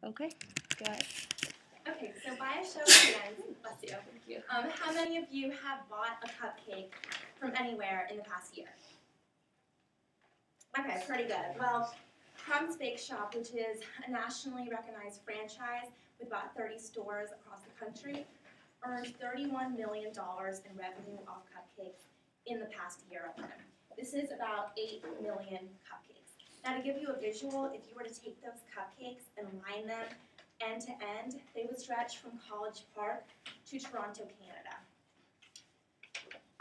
Okay, go ahead. Okay, so by a show of hands, bless you. Thank you. How many of you have bought a cupcake from anywhere in the past year? Okay, pretty good. Well, Crumb's Bake Shop, which is a nationally recognized franchise with about 30 stores across the country, earned $31 million in revenue off cupcakes in the past year alone. This is about 8 million cupcakes. Now, to give you a visual, if you were to take those cupcakes and line them end to end, they would stretch from College Park to Toronto, Canada.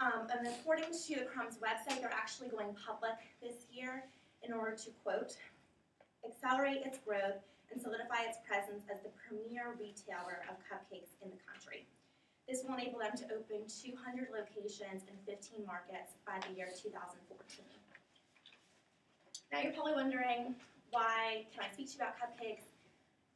And according to the Crumb's website, they're actually going public this year in order to, quote, accelerate its growth and solidify its presence as the premier retailer of cupcakes in the country. This will enable them to open 200 locations in 15 markets by the year 2014. Now you're probably wondering, why can I speak to you about cupcakes?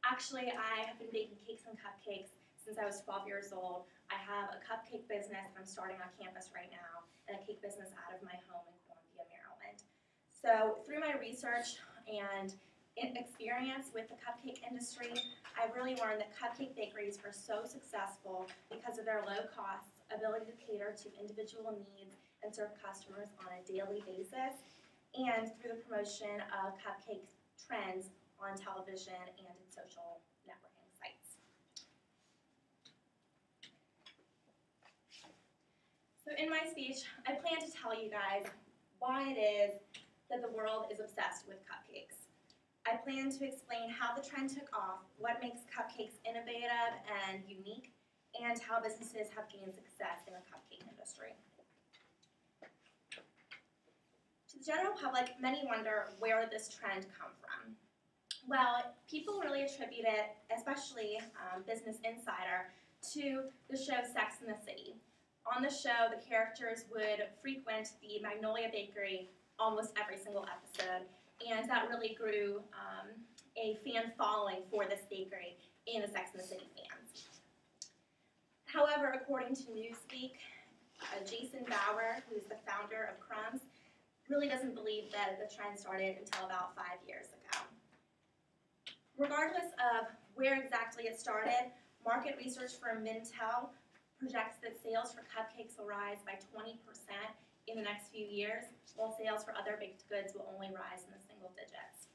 Actually, I have been baking cakes and cupcakes since I was 12 years old. I have a cupcake business that I'm starting on campus right now, and a cake business out of my home in Columbia, Maryland. So through my research and experience with the cupcake industry, I've really learned that cupcake bakeries are so successful because of their low costs, ability to cater to individual needs, and serve customers on a daily basis, and through the promotion of cupcake trends on television and in social networking sites. So in my speech, I plan to tell you guys why it is that the world is obsessed with cupcakes. I plan to explain how the trend took off, what makes cupcakes innovative and unique, and how businesses have gained success in the cupcake industry. To the general public, many wonder where this trend come from. Well, people really attribute it, especially Business Insider, to the show Sex and the City. On the show, the characters would frequent the Magnolia Bakery almost every single episode, and that really grew a fan following for this bakery in the Sex and the City fans. However, according to Newsweek, Jason Bauer, who's the founder of Crumbs, really doesn't believe that the trend started until about 5 years ago. Regardless of where exactly it started, market research firm Mintel projects that sales for cupcakes will rise by 20% in the next few years, while sales for other baked goods will only rise in the single digits.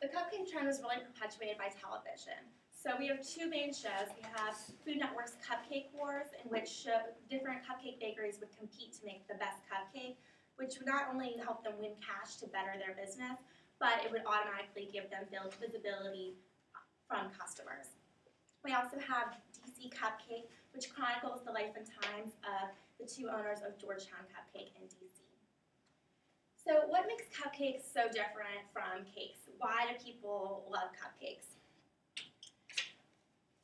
The cupcake trend was really perpetuated by television. So we have two main shows. We have Food Network's Cupcake Wars, in which different cupcake bakeries would compete to make the best cupcake, which would not only help them win cash to better their business, but it would automatically give them visibility from customers. We also have DC Cupcake, which chronicles the life and times of the two owners of Georgetown Cupcake in DC. So what makes cupcakes so different from cakes? Why do people love cupcakes?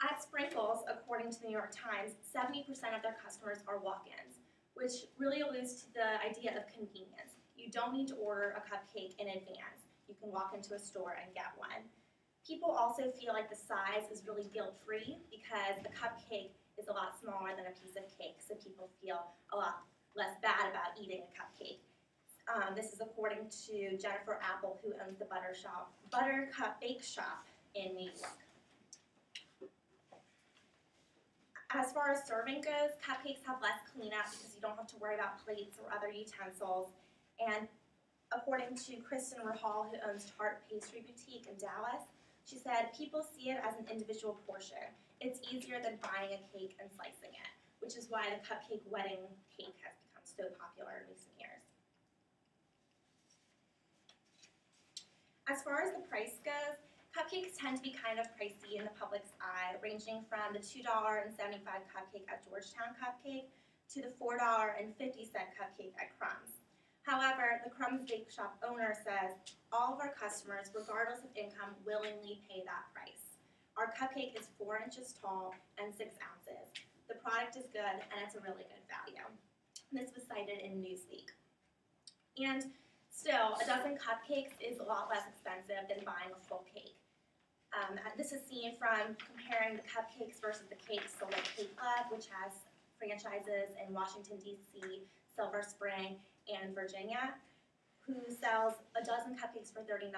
At Sprinkles, according to the New York Times, 70% of their customers are walk-ins, which really alludes to the idea of convenience. You don't need to order a cupcake in advance. You can walk into a store and get one. People also feel like the size is really guilt-free because the cupcake is a lot smaller than a piece of cake, so people feel a lot less bad about eating a cupcake. This is according to Jennifer Apple, who owns the Buttercup Bake Shop in New York. As far as serving goes, cupcakes have less cleanup because you don't have to worry about plates or other utensils. And according to Kristen Rahal, who owns Tart Pastry Boutique in Dallas, she said, people see it as an individual portion. It's easier than buying a cake and slicing it, which is why the cupcake wedding cake has become so popular in recent years. As far as the price goes, cupcakes tend to be kind of pricey in the public's eye, ranging from the $2.75 cupcake at Georgetown Cupcake to the $4.50 cupcake at Crumbs. However, the Crumbs Bake Shop owner says, all of our customers, regardless of income, willingly pay that price. Our cupcake is 4 inches tall and 6 ounces. The product is good, and it's a really good value. This was cited in Newsweek. And still, a dozen cupcakes is a lot less expensive than buying a full cake. This is seen from comparing the cupcakes versus the cakes sold at Cake Club, which has franchises in Washington, D.C., Silver Spring, and Virginia, who sells a dozen cupcakes for $39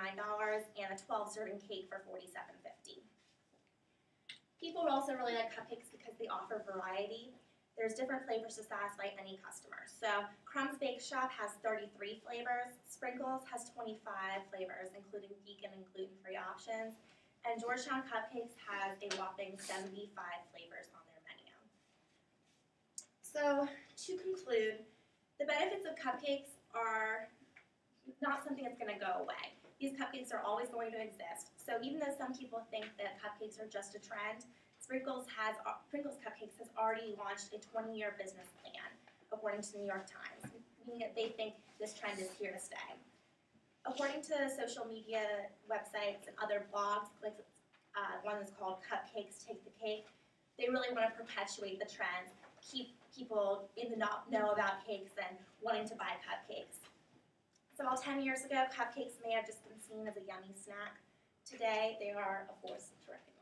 and a 12-serving cake for $47.50. People also really like cupcakes because they offer variety. There's different flavors to satisfy any customer. So Crumb's Bake Shop has 33 flavors, Sprinkles has 25 flavors, including vegan and gluten-free options, and Georgetown Cupcakes has a whopping 75 flavors on their menu. So to conclude, the benefits of cupcakes are not something that's going to go away. These cupcakes are always going to exist. So even though some people think that cupcakes are just a trend, Sprinkles Cupcakes has already launched a 20-year business plan, according to the New York Times, meaning that they think this trend is here to stay. According to social media websites and other blogs, like one that's called Cupcakes Take the Cake, they really want to perpetuate the trend, keep people in the know about cakes and wanting to buy cupcakes. So while 10 years ago, cupcakes may have just been seen as a yummy snack, today they are a force to reckon with.